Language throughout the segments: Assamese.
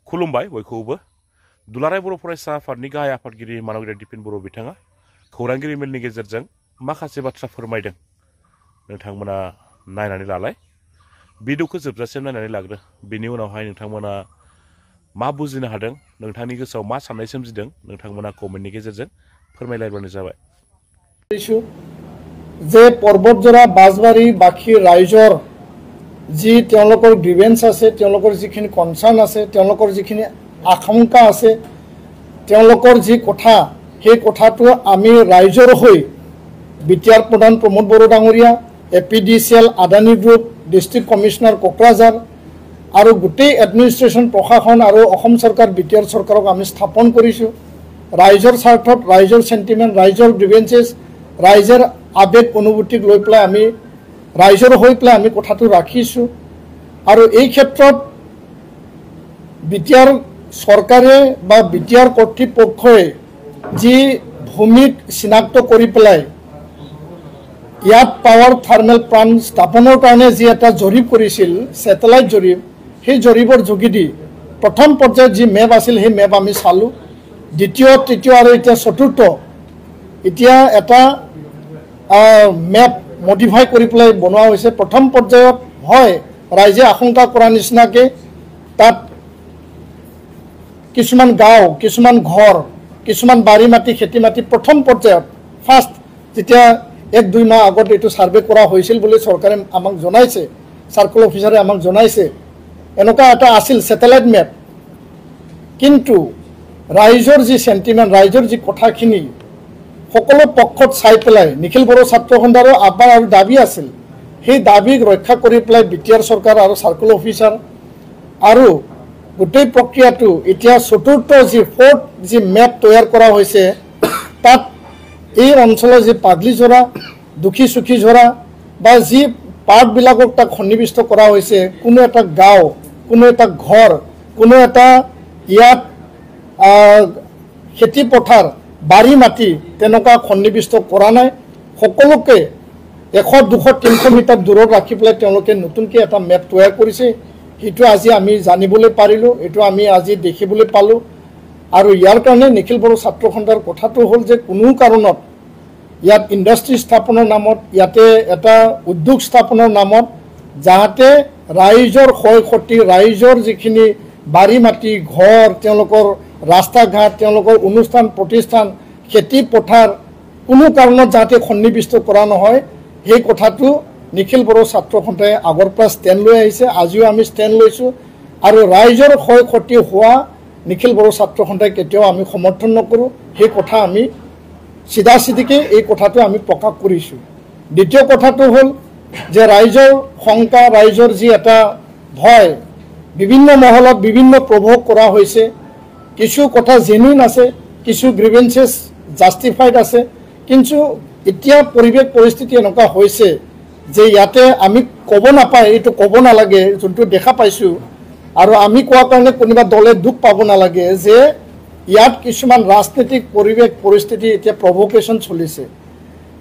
खुलुमबाय बयखौबो दुलाराय बर' फरायसा आफादनि गाहाय आफादगिरि मानगेरार दिपेन बर' बिथाङा खौरांगिरि मेलनि गेजेरजों माखासे बाथ्रा फोरमायदों। नोंथांमोना नायनानै लालाय, भिडिअखौ जोबजासिम नायनानै लाग्रो। बेनि उनावहाय नोंथांमोना मा बुजिनो हादों, नोंथांनि गोसोआव मा साननाय सोमजिदों, नोंथांमोना कमेन्टनि गेजेरजों फोरमायलायबानो जाबाय। जे पर्बतजरा बाजबारी बाखी राइजर जी ग्रीवेन्स আছে, যিখিনি কনসার্ন আছে, যিখিনি আকাংক্ষা আছে, যি কথা, সেই কথাটো আমি ৰাইজৰ হৈ বিটিআৰ প্ৰধান প্ৰমোদ বড়ো ডাঙৰীয়া, APDCL Adani group, district commissioner Kokrajhar আৰু গোটেই এডমিনিষ্ট্ৰেশ্যন প্ৰশাসন আৰু অসম চৰকাৰ বিটিআৰ চৰকাৰক আমি স্থাপন কৰিছোঁ। ৰাইজৰ স্বাৰ্থত, ৰাইজৰ সেন্টিমেন্ট, ৰাইজৰ গ্ৰীভেন্সেছ, ৰাইজৰ আবেগ অনুভূতিক লৈ পেলাই আমি ৰাইজৰ হৈ পেলাই আমি কথাটো ৰাখিছোঁ। আৰু এই ক্ষেত্ৰত বিটিআৰ চৰকাৰে বা বিটিআৰ কৰ্তৃপক্ষই যি ভূমিক চিনাক্ত কৰি পেলাই ইয়াত পাৱাৰ থাৰ্মেল প্লাণ্ট স্থাপনৰ কাৰণে যি এটা জৰীপ কৰিছিল, ছেটেলাইট জৰীপ, সেই জৰীপৰ যোগেদি প্ৰথম পৰ্যায়ত যি মেপ আছিল সেই মেপ আমি চালোঁ। দ্বিতীয়, তৃতীয় আৰু এতিয়া চতুৰ্থ এতিয়া এটা মেপ মডিফাই কৰি পেলাই বনোৱা হৈছে। প্ৰথম পৰ্যায়ত হয় ৰাইজে আশংকা কৰা নিচিনাকে তাত কিছুমান গাঁও, কিছুমান ঘৰ, কিছুমান বাৰী মাটি, খেতি মাটি প্ৰথম পৰ্যায়ত ফাৰ্ষ্ট যেতিয়া 1-2 মাহ আগত এইটো ছাৰ্ভে কৰা হৈছিল বুলি চৰকাৰে আমাক জনাইছে, চাৰ্কল অফিচাৰে আমাক জনাইছে। এনেকুৱা এটা আছিল ছেটেলাইট মেপ। কিন্তু ৰাইজৰ যি সেন্টিমেন্ট, ৰাইজৰ যি কথাখিনি সকলো পক্ষত চাই পেলাই নিখিল বড়ো ছাত্ৰ সন্থাৰো আহ্বান আৰু দাবী আছিল। সেই দাবীক ৰক্ষা কৰি পেলাই বিটিআৰ চৰকাৰ আৰু চাৰ্কল অফিচাৰ আৰু গোটেই প্ৰক্ৰিয়াটো এতিয়া চতুৰ্থ ফৰ্থ যি মেপ তৈয়াৰ কৰা হৈছে, তাত এই অঞ্চলৰ যি পাগলীজৰা, দুখী চুখীজৰা বা যি পাৰ্টবিলাকক তাক সন্নিৱিষ্ট কৰা হৈছে, কোনো এটা গাঁও, কোনো এটা ঘৰ, কোনো এটা ইয়াত খেতি পথাৰ, বাৰী মাটি তেনেকুৱা সন্নিৱিষ্ট কৰা নাই। সকলোকে 100, 200, 300 মিটাৰ দূৰত ৰাখি পেলাই তেওঁলোকে নতুনকৈ এটা মেপ তৈয়াৰ কৰিছে। সেইটো আজি আমি জানিবলৈ পাৰিলোঁ, এইটো আমি আজি দেখিবলৈ পালোঁ। আৰু ইয়াৰ কাৰণে নিখিল বড়ো ছাত্ৰ সন্থাৰ কথাটো হ'ল যে কোনো কাৰণত ইয়াত ইণ্ডাষ্ট্ৰী স্থাপনৰ নামত, ইয়াতে এটা উদ্যোগ স্থাপনৰ নামত যাতে ৰাইজৰ ক্ষয় ক্ষতি, ৰাইজৰ যিখিনি বাৰী মাটি, ঘৰ, তেওঁলোকৰ ৰাস্তা ঘাট, তেওঁলোকৰ অনুষ্ঠান প্ৰতিষ্ঠান, খেতি পথাৰ কোনো কাৰণত যাতে সন্নিৱিষ্ট কৰা নহয়, সেই কথাটো নিখিল বড়ো ছাত্ৰ সন্থাই আগৰ পৰা ষ্টেণ্ড লৈ আহিছে। আজিও আমি ষ্টেণ্ড লৈছোঁ। আৰু ৰাইজৰ ক্ষয় ক্ষতি হোৱা নিখিল বড়ো ছাত্ৰ সন্থাই কেতিয়াও আমি সমৰ্থন নকৰোঁ। সেই কথা আমি চিধা চিধিকৈ এই কথাটো আমি প্ৰকাশ কৰিছোঁ। দ্বিতীয় কথাটো হ'ল যে ৰাইজৰ শংকা, ৰাইজৰ যি এটা ভয়, বিভিন্ন মহলত বিভিন্ন প্ৰভোগ কৰা হৈছে। কিছু কথা জেনুইন আছে, কিছু গ্ৰীভেন্সেছ জাষ্টিফাইড আছে। কিন্তু এতিয়া পৰিৱেশ পৰিস্থিতি এনেকুৱা হৈছে যে ইয়াতে আমি ক'ব নাপায়, এইটো ক'ব নালাগে, যোনটো দেখা পাইছোঁ। আৰু আমি কোৱাৰ কাৰণে কোনোবা দলে দুখ পাব নালাগে যে ইয়াত কিছুমান ৰাজনৈতিক পৰিৱেশ পৰিস্থিতি এতিয়া প্ৰভোকেশ্যন চলিছে।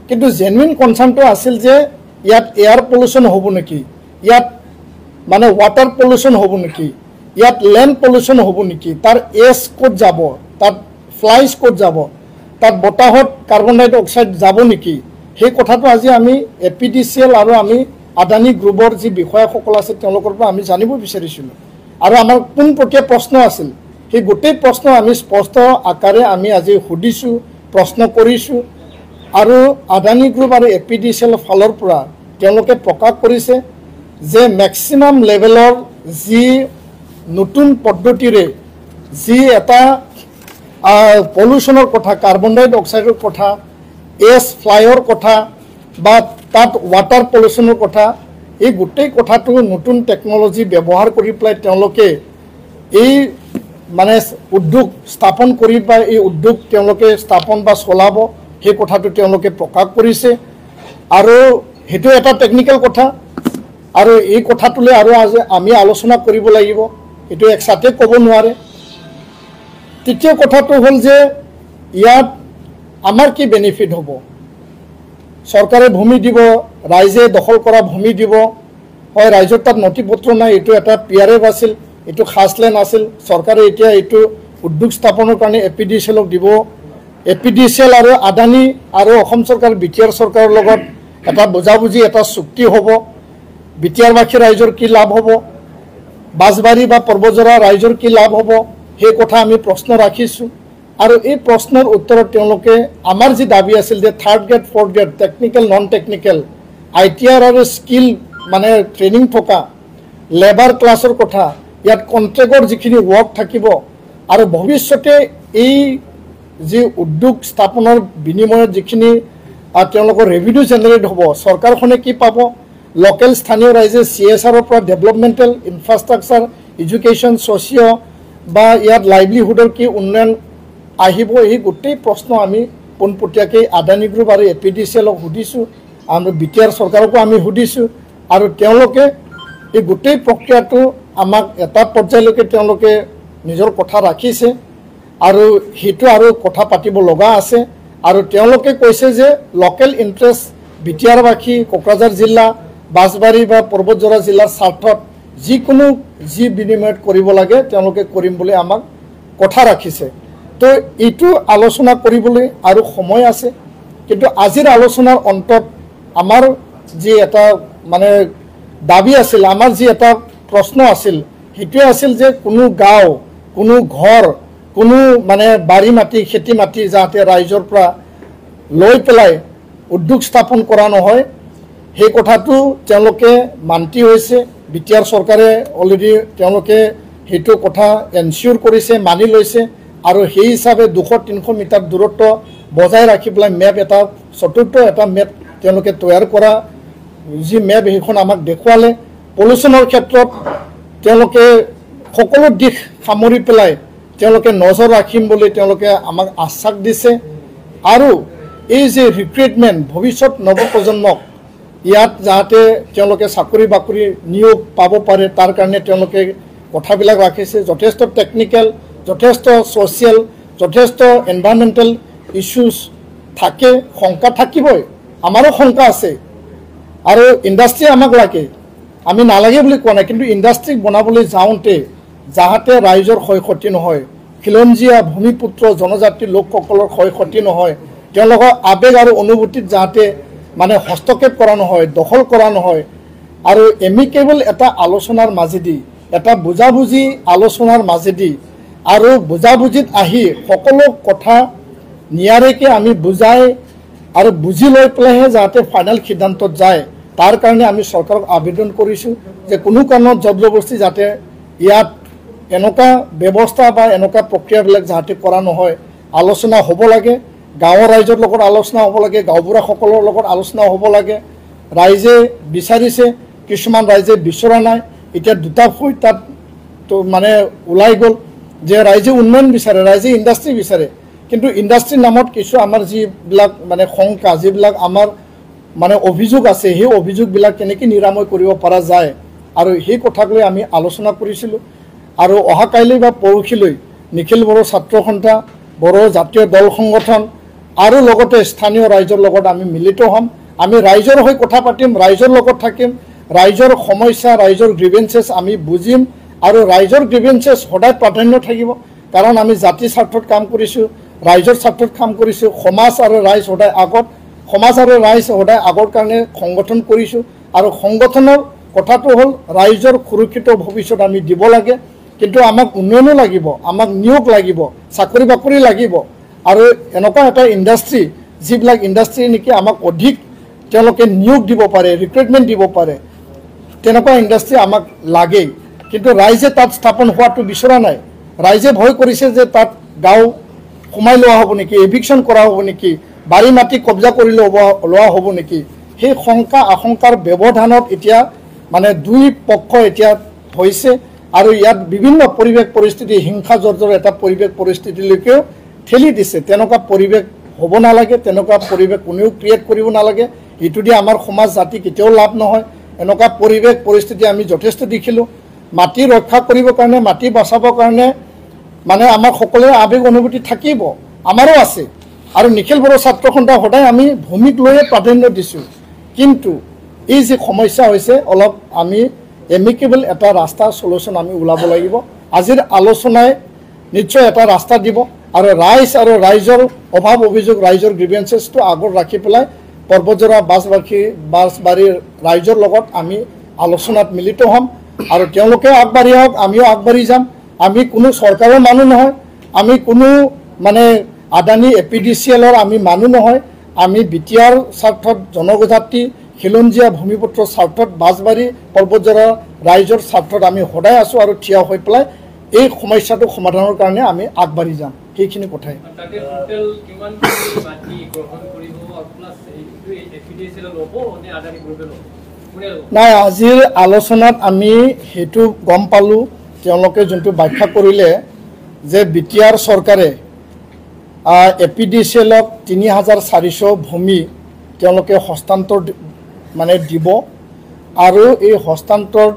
কিন্তু জেনুইন কনচাৰ্ণটো আছিল যে ইয়াত এয়াৰ পলিউশ্যন হ'ব নেকি, ইয়াত মানে ৱাটাৰ পলিউশ্যন হ'ব নেকি, ইয়াত লেণ্ড পলিউশ্যন হ'ব নেকি, তাৰ এছ ক'ত যাব, তাত ফ্লাইজ ক'ত যাব, তাত বতাহত কাৰ্বন ডাই অক্সাইড যাব নেকি, সেই কথাটো আজি আমি APDCL আৰু আমি আদানী গ্ৰুপৰ যি বিষয়াসকল আছে তেওঁলোকৰ পৰা আমি জানিব বিচাৰিছিলোঁ। আৰু আমাৰ পোনপটীয়া প্ৰশ্ন আছিল, সেই গোটেই প্ৰশ্ন আমি স্পষ্ট আকাৰে আমি আজি সুধিছোঁ, প্ৰশ্ন কৰিছোঁ। আৰু আদানী গ্ৰুপ আৰু APDCL ফালৰ পৰা তেওঁলোকে প্ৰকাশ কৰিছে যে মেক্সিমাম লেভেলৰ যি নতুন পদ্ধতিৰে যি এটা পলিউশ্যনৰ কথা, কাৰ্বন ডাই অক্সাইডৰ কথা, এছ ফ্লাইৰ কথা বা তাত ৱাটাৰ পলিউশ্যনৰ কথা, এই গোটেই কথাটো নতুন টেকন'লজি ব্যৱহাৰ কৰি পেলাই তেওঁলোকে এই মানে উদ্যোগ স্থাপন কৰি বা এই উদ্যোগ তেওঁলোকে স্থাপন বা চলাব, সেই কথাটো তেওঁলোকে প্ৰকাশ কৰিছে। আৰু সেইটো এটা টেকনিকেল কথা। আৰু এই কথাটোলৈ আৰু আজি আমি আলোচনা কৰিব লাগিব, এইটো একচাতে ক'ব নোৱাৰে। তৃতীয় কথাটো হ'ল যে ইয়াত আমাৰ কি বেনিফিট হ'ব। চৰকাৰে ভূমি দিব, ৰাইজে দখল কৰা ভূমি দিব, হয় ৰাইজৰ তাত নথি পত্ৰ নাই, এইটো এটা PRF আছিল, এইটো খাছ লেণ্ড আছিল চৰকাৰে এতিয়া এইটো উদ্যোগ স্থাপনৰ কাৰণে APDCLক দিব APDCL আৰু আদানী আৰু অসম চৰকাৰ BTR চৰকাৰৰ লগত এটা বুজাবুজি এটা চুক্তি হ'ব BTRবাসী ৰাইজৰ কি লাভ হ'ব বাজবাৰী বা পৰ্বজৰা ৰাইজৰ কি লাভ হ'ব সেই কথা আমি প্ৰশ্ন ৰাখিছোঁ আৰু এই প্ৰশ্নৰ উত্তৰত তেওঁলোকে আমাৰ যি দাবী আছিল যে 3rd grade 4th grade technical non technical ITR আৰু স্কিল মানে ট্ৰেইনিং থকা লেবাৰ ক্লাছৰ কথা ইয়াত কন্ট্ৰেক্টৰ যিখিনি ৱৰ্ক থাকিব আৰু ভৱিষ্যতে এই যি উদ্যোগ স্থাপনৰ বিনিময়ত যিখিনি তেওঁলোকৰ ৰেভিনিউ জেনেৰেট হ'ব চৰকাৰখনে কি পাব লোকেল স্থানীয় ৰাইজে CSRৰ পৰা ডেভেলপমেণ্টেল ইনফ্ৰাষ্ট্ৰাকচাৰ এডুকেশ্যন ছ'চিঅ' বা ইয়াত লাইভলিহুডৰ কি উন্নয়ন আহিব এই গোটেই প্ৰশ্ন আমি পোনপটীয়াকৈ আদানী গ্ৰুপ আৰু APDCLক সুধিছোঁ আৰু BTR চৰকাৰকো আমি সুধিছোঁ আৰু তেওঁলোকে এই গোটেই প্ৰক্ৰিয়াটো আমাক এটা পৰ্যায়লৈকে তেওঁলোকে নিজৰ কথা ৰাখিছে আৰু সেইটো আৰু কথা পাতিব লগা আছে আৰু তেওঁলোকে কৈছে যে লোকেল ইণ্টাৰেষ্ট BTRবাসী কোকৰাঝাৰ জিলা বাজবাৰী বা পৰ্বতজৰা জিলাৰ স্বাৰ্থত যিকোনো যি বিনিময়ত কৰিব লাগে তেওঁলোকে কৰিম বুলি আমাক কথা ৰাখিছে তো এইটো আলোচনা কৰিবলৈ আৰু সময় আছে কিন্তু আজিৰ আলোচনাৰ অন্তত আমাৰ যি এটা মানে দাবী আছিল আমাৰ যি এটা প্ৰশ্ন আছিল সেইটোৱে আছিল যে কোনো গাঁও কোনো ঘৰ কোনো মানে বাৰী মাটি খেতি মাটি যাতে ৰাইজৰ পৰা লৈ পেলাই উদ্যোগ স্থাপন কৰা নহয় সেই কথাটো তেওঁলোকে মান্তি হৈছে BTR চৰকাৰে অলৰেডি তেওঁলোকে সেইটো কথা এনচিয়ৰ কৰিছে মানি লৈছে আৰু সেই হিচাপে 200-300 মিটাৰ দূৰত্ব বজাই ৰাখি পেলাই মেপ এটা চতুৰ্থ এটা মেপ তেওঁলোকে তৈয়াৰ কৰা যি মেপ সেইখন আমাক দেখুৱালে পলিউশ্যনৰ ক্ষেত্ৰত তেওঁলোকে সকলো দিশ সামৰি পেলাই তেওঁলোকে নজৰ ৰাখিম বুলি তেওঁলোকে আমাক আশ্বাস দিছে আৰু এই যে ৰিক্ৰুটমেণ্ট ভৱিষ্যত নৱপ্ৰজন্মক ইয়াত যাতে তেওঁলোকে চাকৰি বাকৰি নিয়োগ পাব পাৰে তাৰ কাৰণে তেওঁলোকে কথাবিলাক ৰাখিছে যথেষ্ট টেকনিক্যাল যথেষ্ট ছ'চিয়েল যথেষ্ট এনভাইৰনমেণ্টেল ইছ্যুজ থাকে শংকা থাকিবই আমাৰো শংকা আছে আৰু ইণ্ডাষ্ট্ৰি আমাক লাগে আমি নালাগে বুলি কোৱা নাই কিন্তু ইণ্ডাষ্ট্ৰি বনাবলৈ যাওঁতে যাহাতে ৰাইজৰ ক্ষয়ক্ষতি নহয় খিলঞ্জীয়া ভূমিপুত্ৰ জনজাতি লোকসকলৰ ক্ষয়ক্ষতি নহয় তেওঁলোকৰ আবেগ আৰু অনুভূতিত যাতে মানে হস্তক্ষেপ কৰা নহয় দখল কৰা নহয় আৰু এমিকেবল এটা আলোচনাৰ মাজেদি এটা বুজাবুজি আলোচনাৰ মাজেদি আৰু বুজাবুজিত আহি সকলো কথা নিয়াৰেকৈ আমি বুজাই আৰু বুজি লৈ পেলাইহে যাতে ফাইনেল সিদ্ধান্তত যায় তাৰ কাৰণে আমি চৰকাৰক আবেদন কৰিছোঁ যে কোনো কাৰণত জবৰদস্তি যাতে ইয়াত এনেকুৱা ব্যৱস্থা বা এনেকুৱা প্ৰক্ৰিয়াবিলাক যাতে কৰা নহয় আলোচনা হ'ব লাগে গাঁৱৰ ৰাইজৰ লগত আলোচনা হ'ব লাগে গাঁওবুঢ়াসকলৰ লগত আলোচনা হ'ব লাগে ৰাইজে বিচাৰিছে কিছুমান ৰাইজে বিচৰা নাই এতিয়া দুটা হৈ তাত তো মানে ওলাই গ'ল যে ৰাইজে উন্নয়ন বিচাৰে ৰাইজে ইণ্ডাষ্ট্ৰি বিচাৰে কিন্তু ইণ্ডাষ্ট্ৰিৰ নামত কিছু আমাৰ যিবিলাক মানে শংকা যিবিলাক আমাৰ মানে অভিযোগ আছে সেই অভিযোগবিলাক কেনেকৈ নিৰাময় কৰিব পৰা যায় আৰু সেই কথাক লৈ আমি আলোচনা কৰিছিলোঁ আৰু অহা কাইলৈ বা পৰহিলৈ নিখিল বড়ো ছাত্ৰ সন্থা বড়ো জাতীয় দল সংগঠন আৰু লগতে স্থানীয় ৰাইজৰ লগত আমি মিলিত হ'ম আমি ৰাইজৰ হৈ কথা পাতিম ৰাইজৰ লগত থাকিম ৰাইজৰ সমস্যা ৰাইজৰ গ্ৰিভেন্সেছ আমি বুজিম আৰু ৰাইজৰ গ্ৰিভেন্সেছ সদায় প্ৰাধান্য থাকিব কাৰণ আমি জাতি স্বাৰ্থত কাম কৰিছোঁ ৰাইজৰ স্বাৰ্থত কাম কৰিছোঁ সমাজ আৰু ৰাইজ সদায় আগত সমাজ আৰু ৰাইজ সদায় আগৰ কাৰণে সংগঠন কৰিছোঁ আৰু সংগঠনৰ কথাটো হ'ল ৰাইজৰ সুৰক্ষিত ভৱিষ্যত আমি দিব লাগে কিন্তু আমাক উন্নয়নো লাগিব আমাক নিয়োগ লাগিব চাকৰি বাকৰি লাগিব আৰু এনেকুৱা এটা ইণ্ডাষ্ট্ৰি যিবিলাক ইণ্ডাষ্ট্ৰি নেকি আমাক অধিক তেওঁলোকে নিয়োগ দিব পাৰে ৰিক্ৰুটমেণ্ট দিব পাৰে তেনেকুৱা ইণ্ডাষ্ট্ৰি আমাক লাগেই কিন্তু ৰাইজে তাত স্থাপন হোৱাটো বিচৰা নাই ৰাইজে ভয় কৰিছে যে তাত গাঁও সোমাই লোৱা হ'ব নেকি এভিকশ্যন কৰা হ'ব নেকি বাৰী মাটি কব্জা কৰি লোৱা হ'ব নেকি সেই শংকা আশংকাৰ ব্যৱধানত এতিয়া মানে দুই পক্ষ এতিয়া হৈছে আৰু ইয়াত বিভিন্ন পৰিৱেশ পৰিস্থিতি হিংসা জৰ্জৰ এটা পৰিৱেশ পৰিস্থিতিলৈকেও ঠেলি দিছে তেনেকুৱা পৰিৱেশ হ'ব নালাগে তেনেকুৱা পৰিৱেশ কোনেও ক্ৰিয়েট কৰিব নালাগে এইটো দি আমাৰ সমাজ জাতি কেতিয়াও লাভ নহয় এনেকুৱা পৰিৱেশ পৰিস্থিতি আমি যথেষ্ট দেখিলোঁ মাটি ৰক্ষা কৰিবৰ কাৰণে মাটি বচাবৰ কাৰণে মানে আমাৰ সকলোৰে আবেগ অনুভূতি থাকিব আমাৰো আছে আৰু নিখিল বড়ো ছাত্ৰ সন্থা সদায় আমি ভূমিক লৈয়ে প্ৰাধান্য দিছোঁ কিন্তু এই যে সমস্যা হৈছে অলপ আমি এমিকেবল এটা ৰাস্তা সলিউশ্যন আমি ওলাব লাগিব আজিৰ আলোচনাই নিশ্চয় এটা ৰাস্তা দিব আৰু ৰাইজ আৰু ৰাইজৰ অভাৱ অভিযোগ ৰাইজৰ গ্ৰিভেন্সেছটো আগত ৰাখি পেলাই পৰ্বতজোৰা বাছবাৰীৰ ৰাইজৰ লগত আমি আলোচনাত মিলিত হ'ম আৰু তেওঁলোকে আগবাঢ়ি আহক আমিও আগবাঢ়ি যাম আমি কোনো চৰকাৰৰ মানুহ নহয় আমি কোনো মানে আদানী এপিডিচিএলৰ আমি মানুহ নহয় আমি বিটিআৰ স্বাৰ্থত জনজাতি খিলঞ্জীয়া ভূমিপুত্ৰৰ স্বাৰ্থত বাছবাৰী পৰ্বতজোৰা ৰাইজৰ স্বাৰ্থত আমি সদায় আছোঁ আৰু থিয় হৈ পেলাই এই সমস্যাটো সমাধানৰ কাৰণে আমি আগবাঢ়ি যাম সেইখিনি কথাই নাই আজিৰ আলোচনাত আমি সেইটো গম পালোঁ তেওঁলোকে যোনটো ব্যাখ্যা কৰিলে যে বিটিআৰ চৰকাৰে এপিডিচিএলক ৩,৪০০ ভূমি তেওঁলোকে হস্তান্তৰ মানে দিব আৰু এই হস্তান্তৰ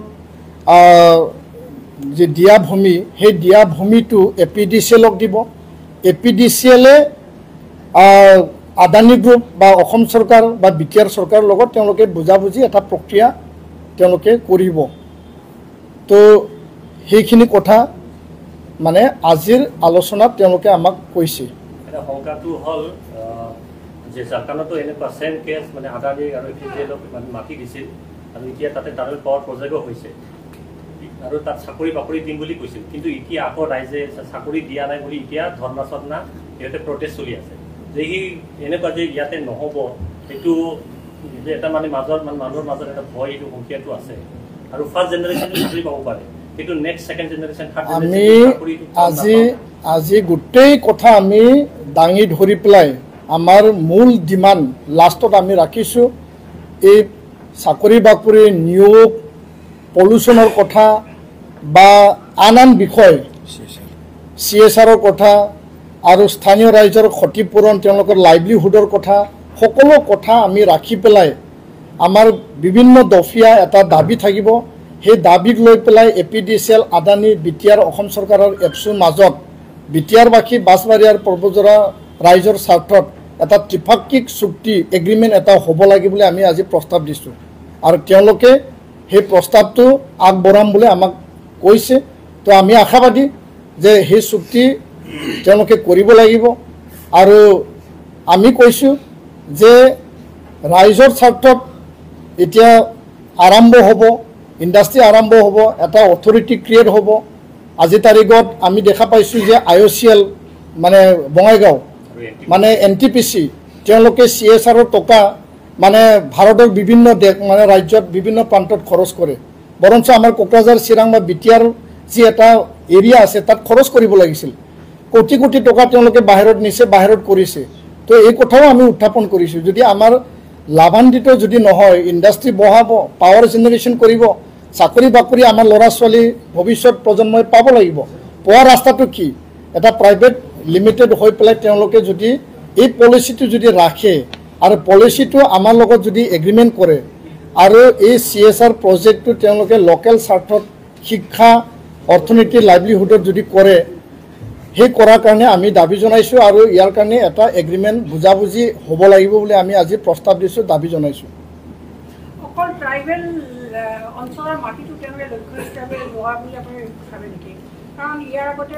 যে দিয়া ভূমি সেই দিয়া ভূমিটো এপিডিচিএলক দিব এপিডিচিএলে আদানী গ্ৰুপ বা অসম চৰকাৰ বা বিটিআৰ চৰকাৰৰ লগত তেওঁলোকে বুজাবুজি এটা প্ৰক্ৰিয়া তেওঁলোকে কৰিব তো সেইখিনি কথা মানে আজিৰ আলোচনাত তেওঁলোকে আমাক কৈছে এটা সংকাটো হল যে জাৰখানতো এনেকুৱা সেম কেছ মানে আদানী আৰু এপিডিচিএলক মানে মাটি দিছিল আৰু এতিয়া তাতে টানেল পাৱাৰ প্ৰজেক্টও হৈছে আৰু তাত চাকৰি বাকৰি দিম বুলি কৈছিল কিন্তু এতিয়া আকৌ ৰাইজে চাকৰি দিয়া নাই বুলি এতিয়া ধৰ্ণা চৰ্ণা সিহঁতে প্ৰটেষ্ট চলি আছে যে সি এনেকুৱা যে ইয়াতে নহ'ব এইটো যে এটা মানে মানুহৰ মাজত এটা ভয় এইটো সংখ্যাটো আছে আৰু ফাৰ্ষ্ট জেনেৰেশ্যনটো চাকৰি পাব পাৰে কিন্তু নেক্সট ছেকেণ্ড জেনেৰেশ্যন থাৰ্ড আমি আজি গোটেই কথা আমি দাঙি ধৰি পেলাই আমাৰ মূল ডিমাণ্ড লাষ্টত আমি ৰাখিছোঁ এই চাকৰি বাকৰি নিয়োগ পলিউশ্যনৰ কথা বা আন বিষয় CSRৰ কথা আৰু স্থানীয় ৰাইজৰ ক্ষতিপূৰণ তেওঁলোকৰ লাইভলিহুডৰ কথা সকলো কথা আমি ৰাখি পেলাই আমাৰ বিভিন্ন দফীয়া এটা দাবী থাকিব সেই দাবীক লৈ পেলাই এপিডিচিএল আদানী বিটিআৰ অসম চৰকাৰৰ এপছুৰ মাজত বিটিআৰবাসী বাছবাৰী আৰু পৰ্বতজোৰা ৰাইজৰ স্বাৰ্থত এটা ত্ৰিপাক্ষিক চুক্তি এগ্ৰিমেণ্ট এটা হ'ব লাগে বুলি আমি আজি প্ৰস্তাৱ দিছোঁ আৰু তেওঁলোকে সেই প্ৰস্তাৱটো আগবঢ়াম বুলি আমাক কৈছে তো আমি আশাবাদী যে সেই চুক্তি তেওঁলোকে কৰিব লাগিব আৰু আমি কৈছোঁ যে ৰাইজৰ স্বাৰ্থত এতিয়া আৰম্ভ হ'ব ইণ্ডাষ্ট্ৰি আৰম্ভ হ'ব এটা অথৰিটি ক্ৰিয়েট হ'ব আজি তাৰিখত আমি দেখা পাইছোঁ যে IOCL মানে বঙাইগাঁও মানে NTPC তেওঁলোকে CSRৰ টকা মানে ভাৰতৰ বিভিন্ন দেশ মানে ৰাজ্যত বিভিন্ন প্ৰান্তত খৰচ কৰে বৰঞ্চ আমাৰ কোকৰাঝাৰ চিৰাং বা বিটিআৰ যি এটা এৰিয়া আছে তাত খৰচ কৰিব লাগিছিল কোটি কোটি টকা তেওঁলোকে বাহিৰত নিছে বাহিৰত কৰিছে তো এই কথাও আমি উত্থাপন কৰিছোঁ যদি আমাৰ লাভান্বিত যদি নহয় ইণ্ডাষ্ট্ৰি বঢ়াব পাৱাৰ জেনেৰেশ্যন কৰিব চাকৰি বাকৰি আমাৰ ল'ৰা ছোৱালী ভৱিষ্যত প্ৰজন্মই পাব লাগিব পোৱা ৰাস্তাটো কি এটা প্ৰাইভেট লিমিটেড হৈ পেলাই তেওঁলোকে যদি এই পলিচিটো যদি ৰাখে আৰু পলিচিটো আমাৰ লগত যদি এগ্ৰিমেণ্ট কৰে আৰু এই CSR প্ৰজেক্টটো তেওঁলোকে লোকেল স্বাৰ্থত শিক্ষা অৰ্থনীতি লাইভলিহুডত যদি কৰে সেই কৰাৰ কাৰণে আমি দাবী জনাইছোঁ আৰু ইয়াৰ কাৰণে এটা এগ্ৰিমেণ্ট বুজাবুজি হ'ব লাগিব বুলি আমি আজি প্ৰস্তাৱ দিছোঁ দাবী জনাইছোঁ অকল ট্ৰাইবেল অঞ্চলৰ মাটিটো তেওঁলোকে লক্ষ্য হিচাপে লোৱা বুলি আপুনি ভাবে নেকি কাৰণ ইয়াৰ আগতে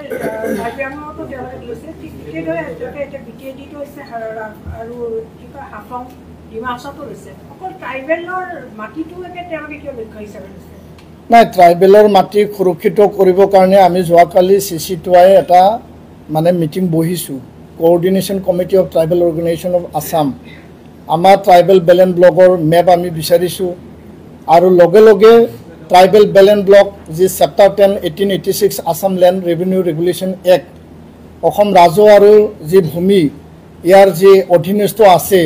কাৰ্বিআংলঙতো তেওঁলোকে লৈছে ঠিক সেইদৰে এতিয়া BTADটো হৈছে আৰু কি কয় হাফলং ডিমা হাছাওতো লৈছে অকল ট্ৰাইবেলৰ মাটিটোকে তেওঁলোকে কিয় লক্ষ্য হিচাপে লৈছে নাই ট্ৰাইবেলৰ মাটি সুৰক্ষিত কৰিবৰ কাৰণে আমি যোৱাকালি CC2I এটা মানে মিটিং বহিছোঁ coordination committee of tribal organisation of Assam আমাৰ ট্ৰাইবেল বেলেন ব্লকৰ মেপ আমি বিচাৰিছোঁ আৰু লগে লগে ট্ৰাইবেল বেলেন ব্লক যি chapter 10 1886 Assam land revenue regulation act Assam ৰাজহ আৰু যি ভূমি ইয়াৰ যি অধীনস্থ আছে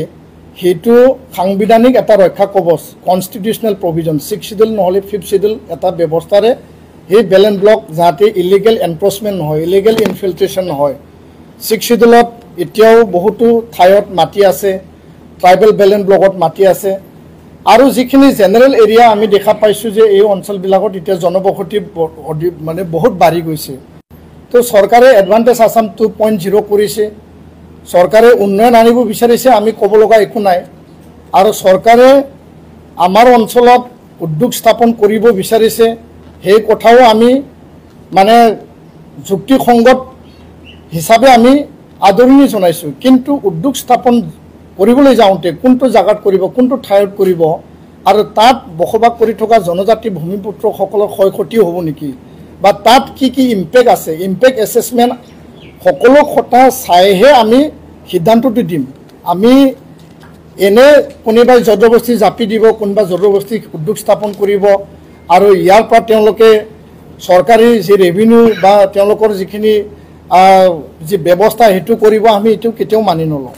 সেইটো সাংবিধানিক এটা ৰক্ষা কবচ কনষ্টিটিউচনেল প্ৰভিজন 6 শিডিউল নহ'লে 5th শিডিউল এটা ব্যৱস্থাৰে সেই বেলেন ব্লক যাতে ইলিগেল এনফৰ্চমেণ্ট নহয় ইলিগেল ইনফিল্ট্ৰেশ্যন নহয় 6 শিডিউলত এতিয়াও বহুতো ঠাইত মাটি আছে ট্ৰাইবেল বেলেন ব্লকত মাটি আছে আৰু যিখিনি জেনেৰেল এৰিয়া আমি দেখা পাইছোঁ যে এই অঞ্চলবিলাকত এতিয়া জনবসতি মানে বহুত বাঢ়ি গৈছে তো চৰকাৰে এডভান্টেজ আছাম 2.0 কৰিছে চৰকাৰে উন্নয়ন আনিব বিচাৰিছে আমি ক'ব লগা একো নাই আৰু চৰকাৰে আমাৰ অঞ্চলত উদ্যোগ স্থাপন কৰিব বিচাৰিছে সেই কথাও আমি মানে যুক্তিসংগত হিচাপে আমি আদৰণি জনাইছোঁ কিন্তু উদ্যোগ স্থাপন কৰিবলৈ যাওঁতে কোনটো জাগাত কৰিব কোনটো ঠাইত কৰিব আৰু তাত বসবাস কৰি থকা জনজাতি ভূমিপুত্ৰসকলৰ ক্ষয়ক্ষতি হ'ব নেকি বা তাত কি কি ইম্পেক্ট আছে ইম্পেক্ট এছেছমেণ্ট সকলো কথা চাইহে আমি সিদ্ধান্তটো দিম আমি এনে কোনোবাই জবৰদস্তি জাপি দিব কোনোবা জবৰদস্তি উদ্যোগ স্থাপন কৰিব আৰু ইয়াৰ পৰা তেওঁলোকে চৰকাৰী যি ৰেভিনিউ বা তেওঁলোকৰ যিখিনি যি ব্যৱস্থা সেইটো কৰিব আমি এইটো কেতিয়াও মানি নলওঁ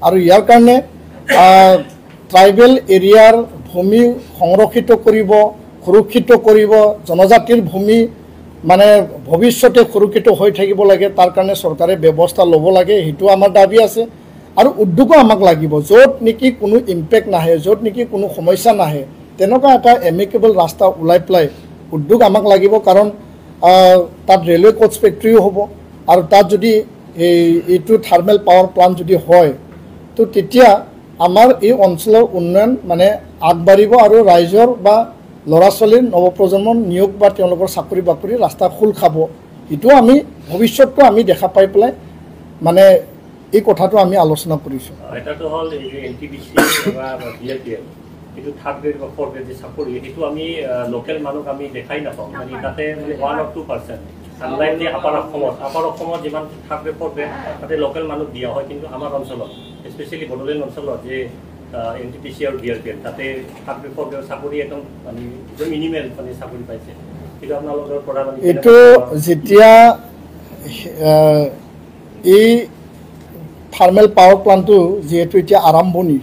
আৰু ইয়াৰ কাৰণে ট্ৰাইবেল এৰিয়াৰ ভূমি সংৰক্ষিত কৰিব সুৰক্ষিত কৰিব জনজাতিৰ ভূমি মানে ভৱিষ্যতে সুৰক্ষিত হৈ থাকিব লাগে তাৰ কাৰণে চৰকাৰে ব্যৱস্থা ল'ব লাগে সেইটো আমাৰ দাবী আছে আৰু উদ্যোগো আমাক লাগিব য'ত নেকি কোনো ইম্পেক্ট নাহে য'ত নেকি কোনো সমস্যা নাহে তেনেকুৱা এটা এমিকেবল ৰাস্তা ওলাই পেলাই উদ্যোগ আমাক লাগিব কাৰণ তাত ৰেলৱে কোচ ফেক্টৰীও হ'ব আৰু তাত যদি এইটো থাৰ্মেল পাৱাৰ প্লাণ্ট যদি হয় তো তেতিয়া আমাৰ এই অঞ্চলৰ উন্নয়ন মানে আগবাঢ়িব আৰু ৰাইজৰ বা ল'ৰা ছোৱালীৰ নৱপ্ৰজন্মৰ নিয়োগ বা তেওঁলোকৰ চাকৰি বাকৰি ৰাস্তা খোল খাব এইটো আমি ভৱিষ্যতটো আমি দেখা পাই পেলাই মানে এই কথাটো আমি আলোচনা কৰিছোঁ এটাটো হ'ল এই যে NTPC বা BLPL এইটো থাৰ্ড গ্ৰেড বা ফ'ৰ্থ গ্ৰেড যে চাকৰি সেইটো আমি লোকেল মানুহ আমি দেখাই নাপাওঁ মানে তাতে মানে 1 or 2% আনলাইনলি আপাৰ অসমত যিমান থাৰ্ড গ্ৰেড ফ'ৰ্থ গ্ৰেড তাতে লোকেল মানুহ দিয়া হয় কিন্তু আমাৰ অঞ্চলত স্পেচিয়েলি বড়োলেণ্ড অঞ্চলত যে NTPC আৰু BLPL তাতে থাৰ্ড গ্ৰেড ফ'ৰ্থ গ্ৰেড চাকৰি একদম মানে মিনিমেল মানে চাকৰি পাইছে কিন্তু আপোনালোকৰ পৰা মানে এইটো যেতিয়া এই থাৰ্মেল পাৱাৰ প্লাণ্টটো যিহেতু এতিয়া আৰম্ভণি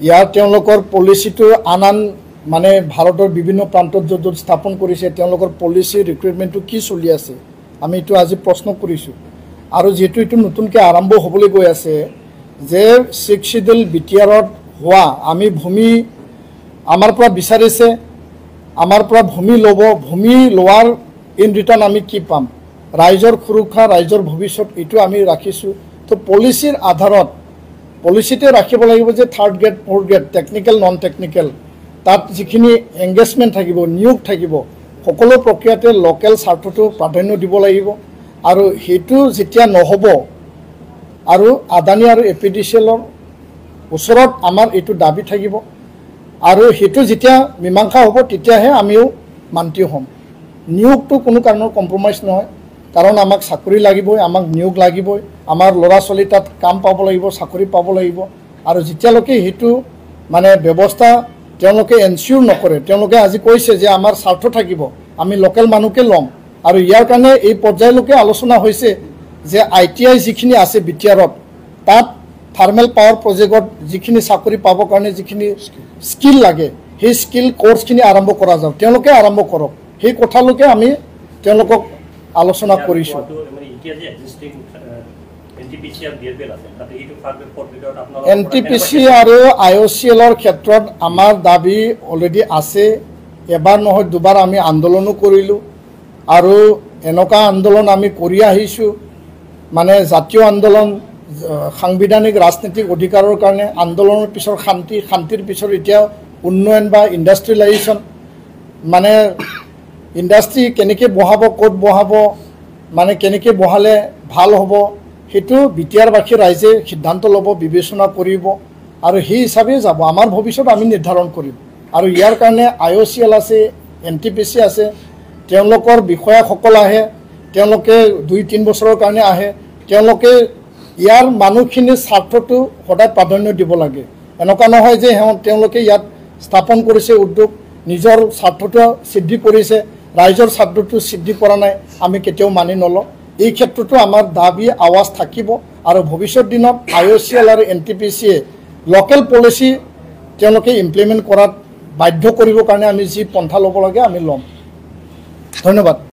ইয়াৰ তেওঁলোকৰ পলিচিটো আন মানে ভাৰতৰ বিভিন্ন প্ৰান্তত য'ত স্থাপন কৰিছে তেওঁলোকৰ পলিচি ৰিক্ৰুইটমেণ্টটো কি চলি আছে আমি এইটো আজি প্ৰশ্ন কৰিছোঁ আৰু যিহেতু এইটো নতুনকৈ আৰম্ভ হ'বলৈ গৈ আছে যে 6 শিডিউল বিটিআৰত হোৱা আমি ভূমি আমাৰ পৰা বিচাৰিছে আমাৰ পৰা ভূমি ল'ব ভূমি লোৱাৰ ইন ৰিটাৰ্ণ আমি কি পাম ৰাইজৰ সুৰক্ষা ৰাইজৰ ভৱিষ্যত এইটো আমি ৰাখিছোঁ তো পলিচিৰ আধাৰত পলিচিতে ৰাখিব লাগিব যে third grade fourth grade technical non technical তাত যিখিনি এংগেজমেণ্ট থাকিব নিয়োগ থাকিব সকলো প্ৰক্ৰিয়াতে লোকেল স্বাৰ্থটো প্ৰাধান্য দিব লাগিব আৰু সেইটো যেতিয়া নহ'ব আৰু আদানী আৰু APDCLৰ ওচৰত আমাৰ এইটো দাবী থাকিব আৰু সেইটো যেতিয়া মীমাংসা হ'ব তেতিয়াহে আমিও মান্তি হ'ম নিয়োগটো কোনো কাৰণত কম্প্ৰমাইজ নহয় কাৰণ আমাক চাকৰি লাগিবই আমাক নিয়োগ লাগিবই আমাৰ ল'ৰা ছোৱালী তাত কাম পাব লাগিব চাকৰি পাব লাগিব আৰু যেতিয়ালৈকে সেইটো মানে ব্যৱস্থা তেওঁলোকে এনচিউৰ নকৰে তেওঁলোকে আজি কৈছে যে আমাৰ স্বাৰ্থ থাকিব আমি লোকেল মানুহকে ল'ম আৰু ইয়াৰ কাৰণে এই পৰ্যায়লৈকে আলোচনা হৈছে যে ITI যিখিনি আছে বিটিআৰত তাত থাৰ্মেল পাৱাৰ প্ৰজেক্টত যিখিনি চাকৰি পাবৰ কাৰণে যিখিনি স্কিল লাগে সেই স্কিল কোৰ্চখিনি আৰম্ভ কৰা যাওক তেওঁলোকে আৰম্ভ কৰক সেই কথালৈকে আমি তেওঁলোকক আলোচনা কৰিছোঁ NTPC আৰু IOCLৰ ক্ষেত্ৰত আমাৰ দাবী অলৰেডি আছে এবাৰ নহয় দুবাৰ আমি আন্দোলনো কৰিলোঁ আৰু এনেকুৱা আন্দোলন আমি কৰি আহিছোঁ মানে জাতীয় আন্দোলন সাংবিধানিক ৰাজনৈতিক অধিকাৰৰ কাৰণে আন্দোলনৰ পিছৰ শান্তিৰ পিছৰ এতিয়া উন্নয়ন বা ইণ্ডাষ্ট্ৰিয়েলাইজেশ্যন মানে ইণ্ডাষ্ট্ৰি কেনেকৈ বহাব ক'ত বহাব মানে কেনেকৈ বহালে ভাল হ'ব সেইটো বিটিআৰবাসী ৰাইজে সিদ্ধান্ত ল'ব বিবেচনা কৰিব আৰু সেই হিচাপে যাব আমাৰ ভৱিষ্যত আমি নিৰ্ধাৰণ কৰিম আৰু ইয়াৰ কাৰণে IOCL আছে NTPC আছে তেওঁলোকৰ বিষয়াসকল আহে তেওঁলোকে 2-3 বছৰৰ কাৰণে আহে তেওঁলোকে ইয়াৰ মানুহখিনিৰ স্বাৰ্থটো সদায় প্ৰাধান্য দিব লাগে এনেকুৱা নহয় যে তেওঁলোকে ইয়াত স্থাপন কৰিছে উদ্যোগ নিজৰ স্বাৰ্থটো সিদ্ধি কৰিছে ৰাইজৰ স্বাৰ্থটো সিদ্ধি কৰা নাই আমি কেতিয়াও মানি নলওঁ এই ক্ষেত্ৰতো আমাৰ দাবী আৱাজ থাকিব আৰু ভৱিষ্যত দিনত IOCL আৰু NTPCয়ে লোকেল পলিচি তেওঁলোকে ইমপ্লিমেণ্ট কৰাত বাধ্য কৰিবৰ কাৰণে আমি যি পন্থা ল'ব লাগে আমি ল'ম ধন্যবাদ